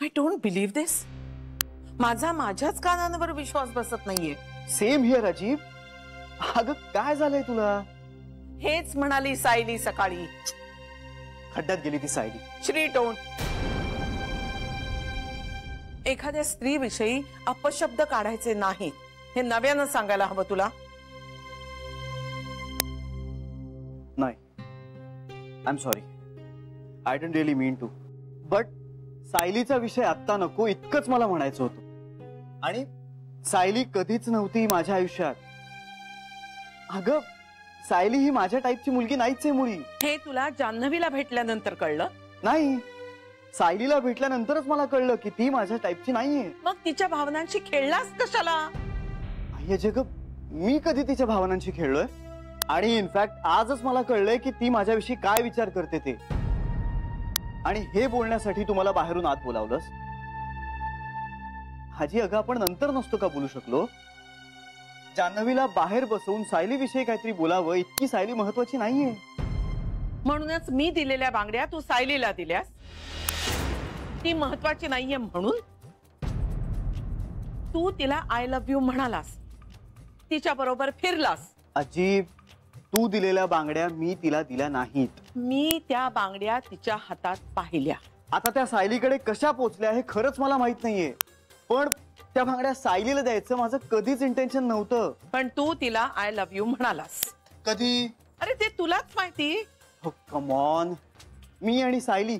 I don't believe दिस. माझ्याच कानांवर विश्वास बसत नाहीये. सेम हियर अजीब. अगं काय झालंय तुला? हेच म्हणाली सायली सकाळी. खड्ड्यात गेली ती सायली. श्री डोंट. एखाद्या स्त्रीविषयी अपशब्द काढायचे नाहीत हे नव्यानं सांगायला हवं तुला. नाही, I am sorry. I don't really mean to. But सायलीचा विषय आत्ता नको इतकंच मला म्हणायचं होतं. आणि सायली कधीच नव्हती माझ्या आयुष्यात. अगं सायली ही माझ्या टाईपची मुलगी नाहीच आहे मुळी. हे तुला जान्हवीला भेटल्यानंतर कळलं? नाही, सायलीला भेटल्यानंतरच मला कळलं की ती माझ्या टाईपची नाहीये. मग तिच्या भावनांशी खेळलास कशाला? जग मी कधी तिच्या भावनांशी खेळलोय? आणि इनफॅक्ट आजच मला कळलंय की ती माझ्याविषयी काय विचार करते ते. आणि हे बोलण्यासाठी तुम्हाला बाहेरून आत बोलावलंस? हाजी अगं आपण नंतर नसतो का बोलू शकलो? जान्हवीला बाहेर बसवून सायली विषयी काहीतरी बोलावं इतकी सायली महत्वाची नाहीये. म्हणूनच मी दिलेल्या बांगड्या तू सायलीला दिल्यास. ती महत्वाची नाहीये म्हणून तू तिला आय लव्ह यू म्हणालास, तिच्या बरोबर फिरलास. अजीब, तू दिलेल्या बांगड्या मी तिला दिल्या नाहीत. मी त्या बांगड्या तिच्या हातात पाहिल्या. आता त्या सायलीकडे कशा पोचल्या हे खरंच मला माहित नाहीये. पण त्या बांगड्या सायलीला द्यायचं माझं कधीच इंटेन्शन नव्हतं. पण तू तिला आय लव्ह यू म्हणालास. कधी? अरे ते तुलाच माहिती. हो कम ऑन. मी आणि सायली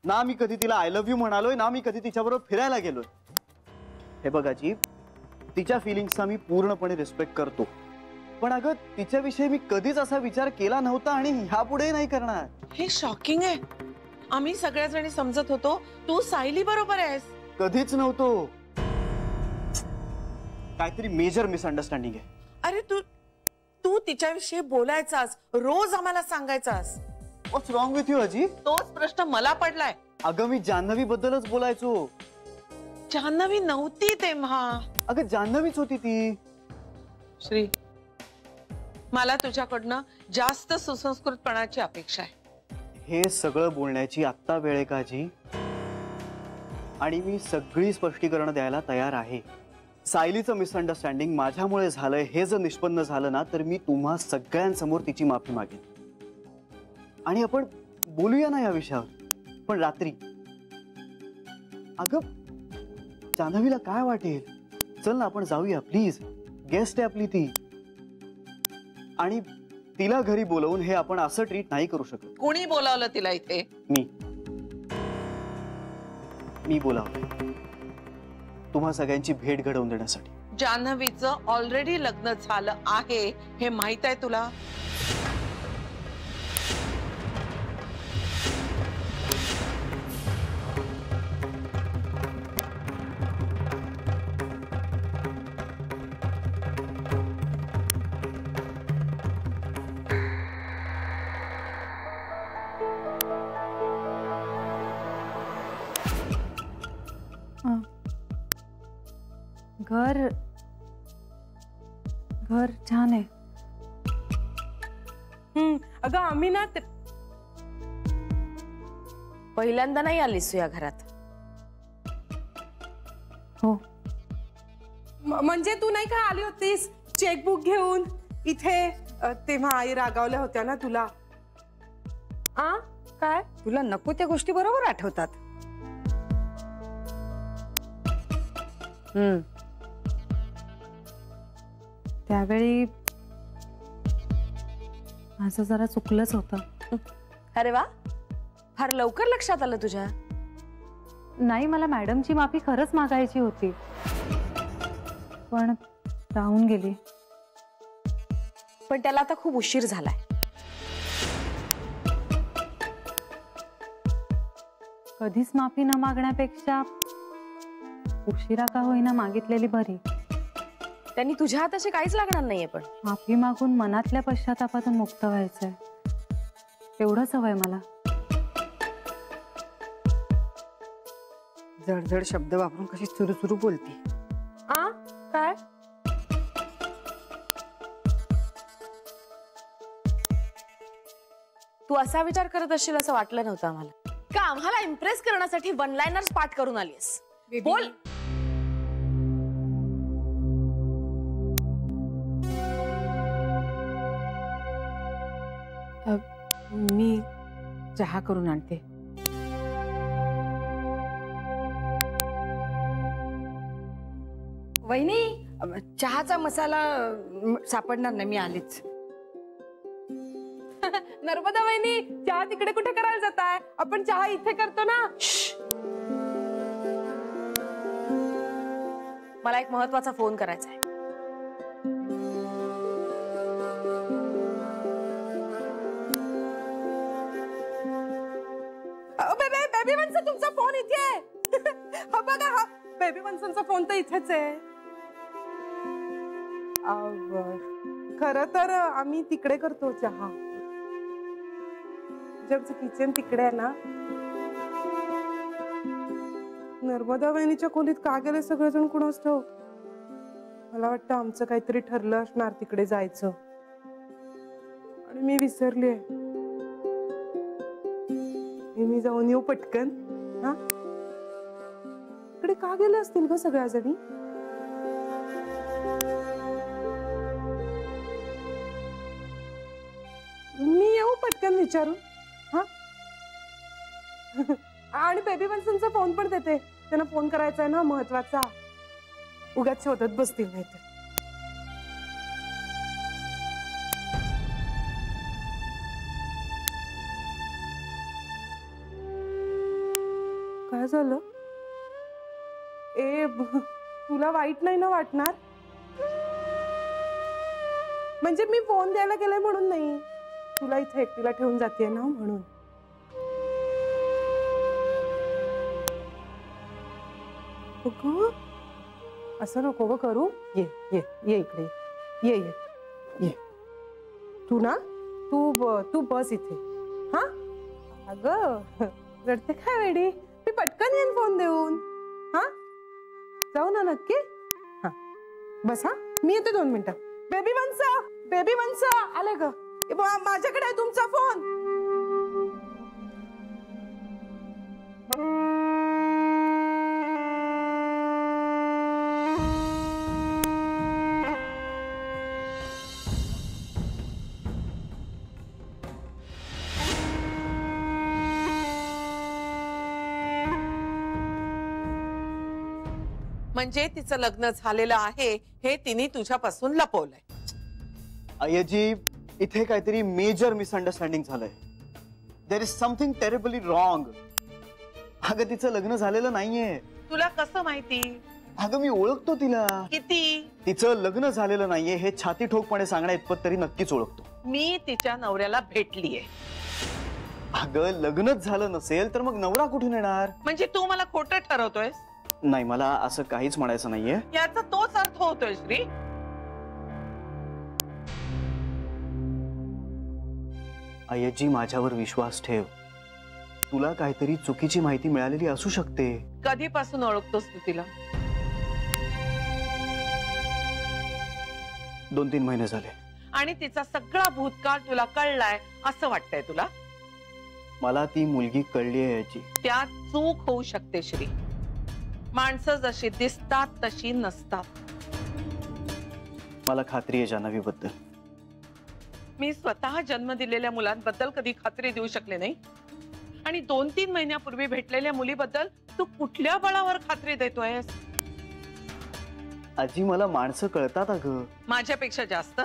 ना मी कधी तिला आय लव्ह यू म्हणालोय ना मी कधी तिच्याबरोबर फिरायला गेलोय. हे बघ अजीब, तिच्या फिलिंग्सचा मी पूर्णपणे रिस्पेक्ट करतो. पण अगं तिच्याविषयी मी कधीच असा विचार केला नव्हता आणि ह्यापुढे नाही करणार. हे शॉकिंग आहे. आम्ही सगळ्याजणी समजत होतो तू सायली बरोबर आहेस. कधीच नव्हतो. काहीतरी मेजर मिसअंडरस्टँडिंग आहे. अरे तू तिच्याविषयी बोलायचास, रोज आम्हाला सांगायचास. व्हॉट्स रॉंग विथ यू अजीब? तोच प्रश्न मला पडलाय. अगं मी जान्हवी बद्दलच बोलायचो. जान्हवी नव्हती तेव्हा. अगं जान्हवीच होती ती. श्री, मला तुझ्याकडनं जास्त सुसंस्कृतपणाची अपेक्षा आहे. हे सगळं बोलण्याची आत्ता वेळ आहे का जी? आणि मी सगळी स्पष्टीकरण द्यायला तयार आहे. सायलीचं मिसअंडरस्टँडिंग माझ्यामुळे झालंय हे जर निष्पन्न झालं ना तर मी तुम्हा सगळ्यांसमोर तिची माफी मागेन. आणि आपण बोलूया ना या विषयावर, पण रात्री. अगं जान्हवीला काय वाटेल? चल ना आपण जाऊया प्लीज. गेस्ट आहे आपली ती. आणि तिला घरी बोलवून हे आपण असं ट्रीट नाही करू शकत. कोणी बोलावलं तिला इथे? मी बोलावलंय तुम्हा सगळ्यांची भेट घडवून देण्यासाठी. जान्हवीचं ऑलरेडी लग्न झालं आहे हे माहित आहे तुला? घर छान आहे. अगं आम्ही ना पहिल्यांदा नाही आलीस या घरात? हो. म्हणजे तू नाही का आली होतीस चेकबुक घेऊन इथे? तेव्हा आई रागावल्या होत्या ना तुला. काय तुला नको त्या गोष्टी बरोबर आठवतात? त्यावेळी माझं जरा चुकलंच होतं. अरे वा, फार लवकर लक्षात आलं तुझ्या. नाही, मला मॅडमची माफी खरंच मागायची होती पण राहून गेली. पण त्याला आता खूप उशीर झालाय. कधीच माफी न मागण्यापेक्षा उशिरा का होईना मागितलेली बरी. त्यांनी तुझ्या हाताशी काहीच लागणार नाहीये. पण माफी मागून मनातल्या पश्चातापातून मुक्त व्हायचंय एवढंच हवंय मला. जडजड शब्द वापरून कशी सुरू बोलती. काय? तू असा विचार करत असशील असं वाटलं नव्हतं आम्हाला. का आम्हाला इम्प्रेस करण्यासाठी वन लाइनर्स पाठ करून आलीस? बोल. मी चहा करून आणते. वहिनी, चहाचा मसाला सापडणार नाही, मी आलीच. नर्मदा वहिनी, चहा तिकडे कुठे करायला जाताय? आपण चहा इथे करतो ना. मला एक महत्वाचा फोन करायचा आहे. बेबी वन्सन, तुमचा फोन इथे आहे. हा बघा, हा बेबी वन्सनचा फोन तर इथेच आहे. खरं तर आम्ही तिकडे करतो चहा. जगचं किचन तिकडे आहे ना. नर्मदा वहिनीच्या खोलीत का गेले सगळेजण कुणास ठाऊक. मला वाटतं आमचं काहीतरी ठरलं असणार तिकडे जायचं आणि मी विसरले. मी जाऊन येऊ पटकन. हा, इकडे का गेले असतील ग सगळ्या जणी? मी येऊ पटकन विचारून. हा आणि बेबी वन्सनचा फोन पण देते, त्यांना फोन करायचा आहे ना महत्वाचा. उगाच शोधत बसतील नाहीतर. काय झालं? तुला वाईट नाही ना वाटणार? म्हणजे मी फोन द्यायला गेले म्हणून नाही, तुला इथे एकटीला ठेवून जाते ना म्हणून. असं नको ग करू. ये ये ये इकडे, ये ये ये. तू ना, तू बस इथे. हा अगं, रडते काय वेडी? मी पटकन येईन फोन देऊन. हा, जाऊ ना नक्की. हा बस. हा, मी येते 2 मिनिटं. बेबी वन्स आले ग. माझ्याकडे आहे तुमचा फोन. म्हणजे तिचं लग्न झालेलं आहे हे तिने तुझ्यापासून लपवलंय. अय्याजी, इथे काहीतरी मेजर मिसअंडरस्टँडिंग झालंय. There is something terribly wrong. अगं, तिचं लग्न झालेलं नाहीये. तुला कसं माहिती? अगं, मी ओळखतो तिला. किती? तिचं लग्न झालेलं नाहीये हे छाती ठोकपणे सांगण्या इतपत तरी नक्कीच ओळखतो. मी तिच्या नवऱ्याला भेटलीये. अगं, लग्नच झालं नसेल तर मग नवरा कुठून येणार? म्हणजे तू मला खोटं ठरवतोयस? नाही, मला असं काहीच म्हणायचं नाहीये. याचा तोच अर्थ होतोय श्री. अय्याजी, माझ्यावर विश्वास ठेव. तुला काहीतरी चुकीची माहिती मिळालेली असू शकते. कधीपासून ओळखतोस तू तिला? 2-3 महिने झाले. आणि तिचा सगळा भूतकाळ तुला कळलाय असं वाटतंय तुला? मला ती मुलगी कळली आहे याची. त्यात चूक होऊ शकते श्री. माणसं जशी दिसतात तशी नसतात. मला खात्री आहे जान्हवीबद्दल. मी स्वतः जन्म दिलेल्या मुलांबद्दल कधी खात्री देऊ शकले नाही, आणि 2-3 महिन्यापूर्वी भेटलेल्या मुलीबद्दल तू कुठल्या बळावर खात्री देतोयस? आजी, मला माणसं कळतात अगं. माझ्यापेक्षा जास्त?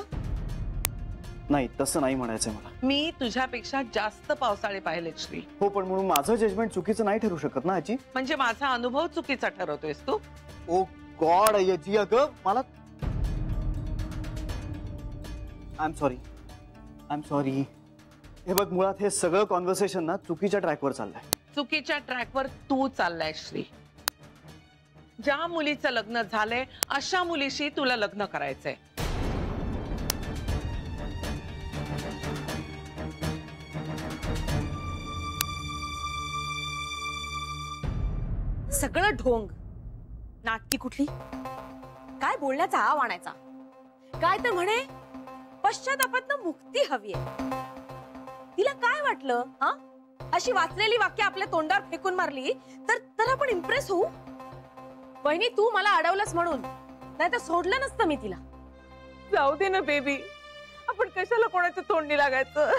नाही, तसं नाही म्हणायचंय मला. मी तुझ्यापेक्षा जास्त पावसाळे पाहिलेत श्री. हो, पण म्हणून माझं जजमेंट चुकीचं नाही ठरू शकत ना आजी. म्हणजे माझा अनुभव चुकीचा ठरवतोयस तू? ओ गॉड अय्याजी, अगं मला आय एम सॉरी. हे बघ, मुळात हे सगळं कॉन्व्हर्सेशन ना चुकीच्या ट्रॅकवर चाललंय. चुकीच्या ट्रॅकवर तू चाललाय श्री. ज्या मुलीचं लग्न झालंय अशा मुलीशी तुला लग्न करायचंय. सगळं ढोंग. नाटकी कुठली? काय बोलण्याचा आव आणायचा? काय तर म्हणे पश्चातापातनं मुक्ती हवीये. तिला काय वाटलं? हा, अशी वाचलेली वाक्य आपल्या तोंडावर फेकून मारली तर आपण इम्प्रेस होऊ. वहिनी तू मला अडवलंस म्हणून, नाही तर सोडलं नसतं मी तिला. जाऊ दे ना बेबी, आपण कशाला कोणाचं तोंडी लागायचं.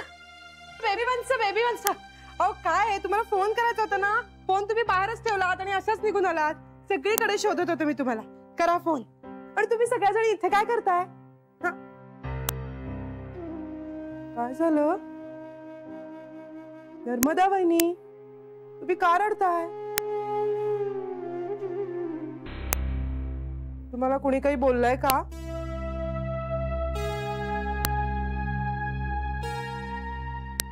बेबी वंस अहो काय आहे, तुम्हाला फोन करायचा होता ना, फोन तुम्ही बाहेरच ठेवलात आणि अशाच निघून आलात. सगळीकडे शोधत होते मी तुम्हाला. करा फोन. आणि तुम्ही सगळ्याजण इथे काय करताय? हा? काय झालं नर्मदा वहिनी, तुम्ही का रडताय? तुम्हाला कोणी काही बोललंय का?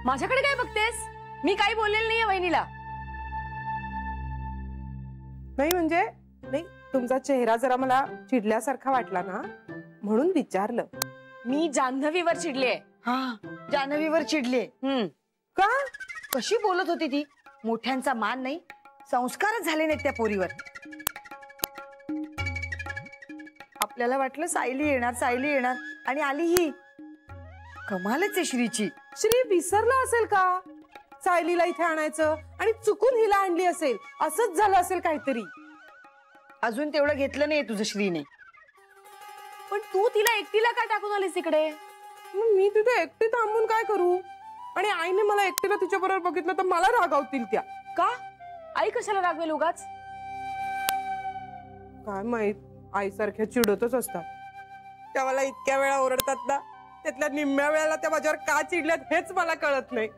माझ्याकडे काय बघतेस? मी काही बोललेलं नाहीये वहिनीला. नाही म्हणजे नाही, तुमचा चेहरा जरा मला चिडल्यासारखा वाटला ना, म्हणून विचारलं. मी जान्हवीवर चिडले. हा, जान्हवीवर चिडले. का? कशी बोलत होती ती? मोठ्यांचा मान नाही, संस्कारच झाले नाहीत त्या पोरीवर. आपल्याला वाटलं सायली येणार आणि आली ही. कमालच आहे श्रीची. श्री विसरला असेल का सायलीला इथे आणायचं आणि चुकून हिला आणली असेल, असंच झालं असेल काहीतरी. अजून तेवढं घेतलं नाही तुझं श्रीने. पण तू तिला एकटीला काय टाकून आलीस इकडे? मग मी तिथे एकटी थांबून काय करू? आणि आईने मला एकटीला तिच्या बरोबर बघितलं तर मला रागावतील त्या. का? आई कशाला रागवेल उगाच? काय माहित, आईसारख्या चिडतच असतात त्या. मला इतक्या वेळा ओरडतात ना, त्यातल्या निम्म्या वेळेला त्या माझ्यावर का चिडल्यात हेच मला कळत नाही.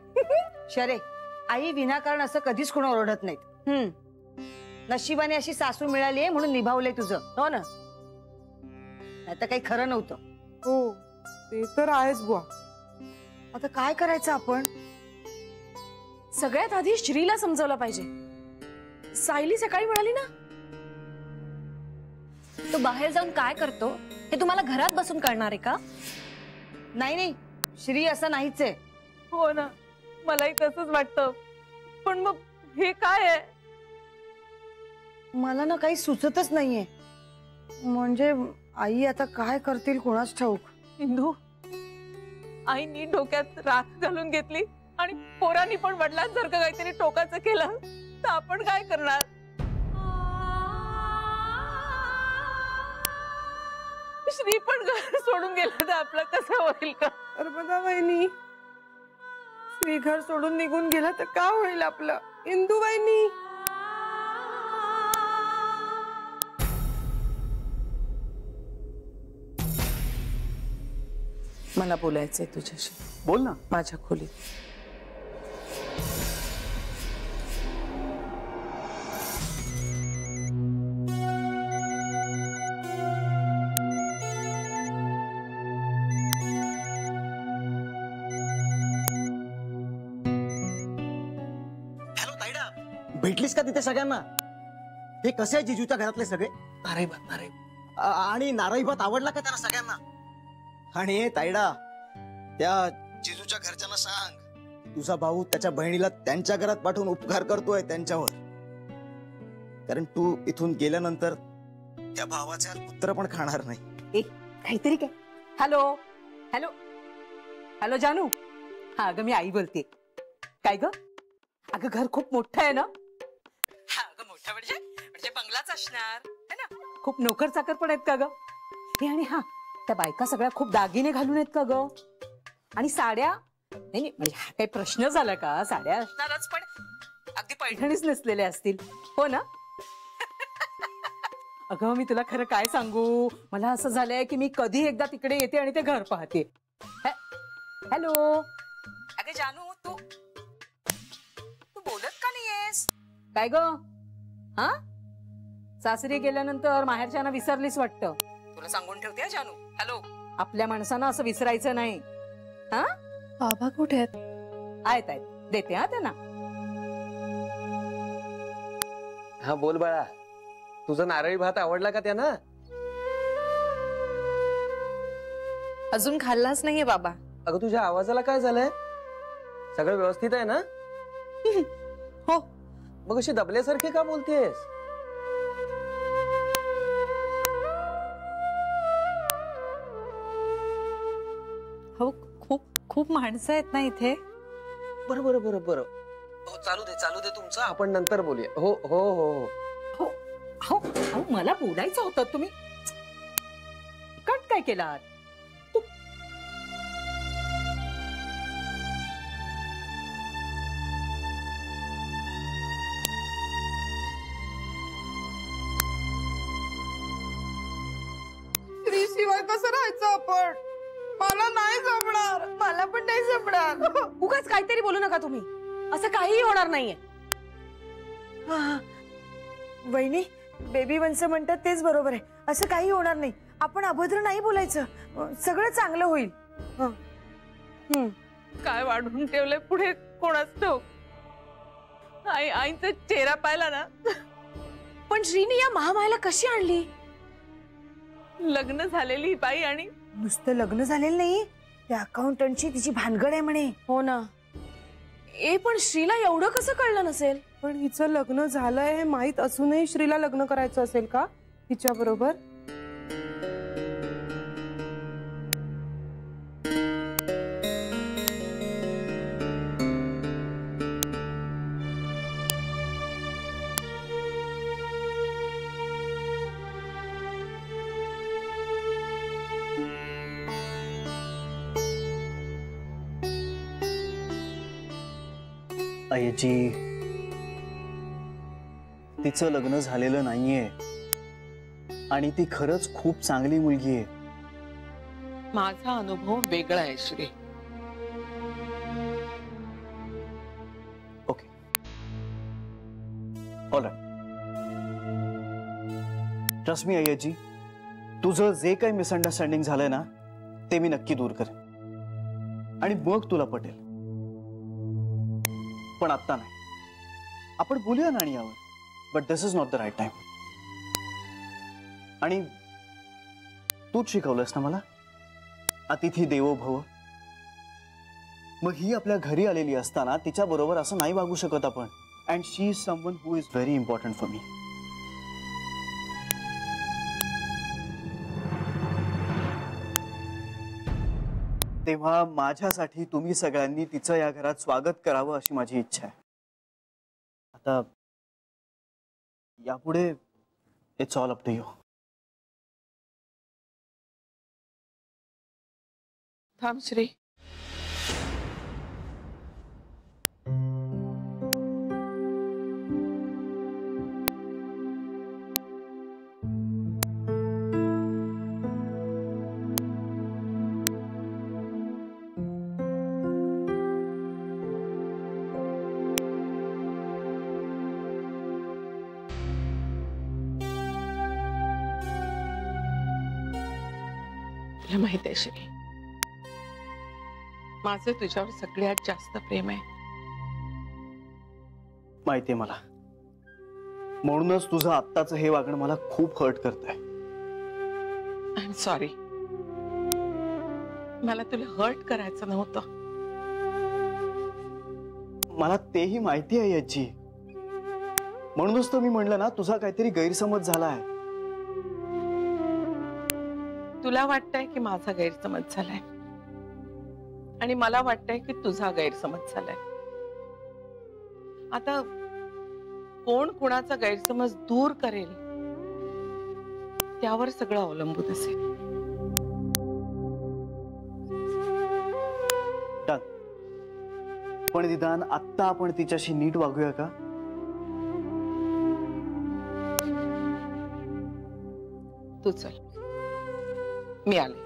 शरे, आई विनाकारण असं कधीच कोण ओरडत नाहीत. नशिबाने अशी सासू मिळाली आहे म्हणून निभावलंय तुझं. हो ना. नाही तर काही खरं नव्हतं. हो ते तर आहेच बुवा. आता काय करायचं आपण? सगळ्यात आधी श्रीला समजवलं पाहिजे. सायली सकाळी म्हणाली ना, तो बाहेर जाऊन काय करतो हे तुम्हाला घरात बसून कळणार आहे का? नाही, श्री असं नाहीच आहे. हो ना, मलाही तसंच वाटतं. पण मग हे काय आहे? मला ना काही सुचतच नाहीये. म्हणजे आई आता काय करतील कोणाच ठाऊक. इंदू, आईनी डोक्यात राख घालून घेतली आणि पोरांनी पण वडिलांसारखं काहीतरी टोकाचं केलं तर आपण काय करणार? श्री पण घर सोडून गेलं तर आपलं कसं होईल का? नर्मदा वहिनी, श्री घर सोडून निघून गेला तर का होईल आपलं? इंदू वहिनी, मला बोलायचंय तुझ्याशी. बोल ना. माझ्या खोलीत. हॅलो ताईडा, भेटलीस का तिथे सगळ्यांना? हे कसे आहे जिजूच्या घरातले सगळे? नारळी भात आणि नारळी भात आवडला का त्यांना सगळ्यांना? आणि ताईडा, त्या जिजूच्या घरच्यांना सांग तुझा भाऊ त्याच्या बहिणीला त्यांच्या घरात पाठवून उपकार करतोय त्यांच्यावर. कारण तू इथून गेल्यानंतर त्या भावाचा पुत्र पण खाणार नाही. काहीतरी काय? हॅलो हॅलो हॅलो जानू. हा अगं मी आई बोलते. काय ग? अगं घर खूप मोठं आहे ना? हा अगं मोठं म्हणजे बंगलाच असणार है ना? खूप नोकर चाकर पण आहेत का ग? हे आणि हा त्या बायका सगळ्या खूप दागिने घालून आहेत का ग? आणि साड्या? नाही म्हणजे हा काही प्रश्न झाला का? साड्या असणारच पण अगदी पैठणीच नसलेल्या असतील हो ना? अगं मी तुला खरं काय सांगू, मला असं झालंय की मी कधी एकदा तिकडे येते आणि ते घर पाहते. हॅलो अगं जानू, तू बोलत का नाहीयेस? काय ग? हा सासरी गेल्यानंतर माहेरच्यांना विसरलीस वाटतं. तुला सांगून ठेवते जानू. हॅलो, आपल्या माणसांना असं विसरायचं नाही. हा बाबा कुठे आहेत? आहेत देते हा त्यांना. हा बोल बाळा, तुझा नारळी भात आवडला का त्यांना? अजून खाल्लाच नाहीये बाबा. अगं तुझ्या आवाजाला काय झालंय? सगळं व्यवस्थित आहे ना? हो. मग अशी दबल्यासारखी का बोलतेस? हो खूप खूप माणसं आहेत ना इथे. बरं बरं बरं बरं, हो, चालू दे तुमचं, आपण नंतर बोलूया. हो हो हो हो. हो अहो मला बोलायचं होतं, तुम्ही कट काय केलात? शिवाय कसं राहायचं आपण? मला नाही जमणार. मला पण नाही जमणार. उगाच काहीतरी बोलू नका तुम्ही. असं काहीही होणार नाहीये. वहिनी, बेबी वंस म्हणतात तेच बरोबर आहे. असं काही होणार नाही. आपण अभद्र नाही बोलायचं. सगळं चांगलं होईल. काय वाढून ठेवलंय पुढे कोणाच ठाऊक. आईचा चेहरा पाहिला ना. पण श्रीनी या महामायला कशी आणली? लग्न झालेली बाई आणि नुसतं लग्न झालेलं नाही, त्या अकाउंटंटची तिची भानगड आहे म्हणे. हो ना. पण श्रीला एवढं कसं कळलं नसेल? पण हिचं लग्न झालंय हे माहित असूनही श्रीला लग्न करायचं असेल का तिच्या बरोबर? आईजी, तिचं लग्न झालेलं नाहीये आणि ती खरंच खूप चांगली मुलगी आहे. माझा अनुभव वेगळा आहे Shri. Okay, all right. Trust me आईजी, तुझं जे काही मिसअंडरस्टँडिंग झालंय ना ते मी नक्की दूर करेन आणि मग तुला पटेल. पण आता नाही. आपण बोलूया ना यावर, but this is not the right time. आणि तूच शिकवलंस ना मला, अतिथी देवो भव. मग ही आपल्या घरी आलेली असताना तिच्या बरोबर असं नाही वागू शकत आपण. And she is someone who is very important for me. तेव्हा माझ्यासाठी तुम्ही सगळ्यांनी तिचं या घरात स्वागत करावं अशी माझी इच्छा आहे. आता यापुढे it's all up to you. थांब श्री. तुला माहित आहे श्री, माझं तुझ्यावर सगळ्यात जास्त प्रेम आहे. माहितीये मला, म्हणूनच तुझं आत्ताचं हे वागणं मला खूप हर्ट करतंय. I am sorry. मला तुला हर्ट करायचं नव्हतं. मला तेही माहिती आहे याची. म्हणूनच तर मी म्हणलं ना, तुझा काहीतरी गैरसमज झाला आहे. तुला वाटतंय की माझा गैरसमज झालाय आणि मला वाटतंय की तुझा गैरसमज झालाय. आता कोण कोणाचा गैरसमज दूर करेल त्यावर सगळं अवलंबून असेल. पण निदान आत्ता आपण तिच्याशी नीट वागूया का? तू चल, मी आले.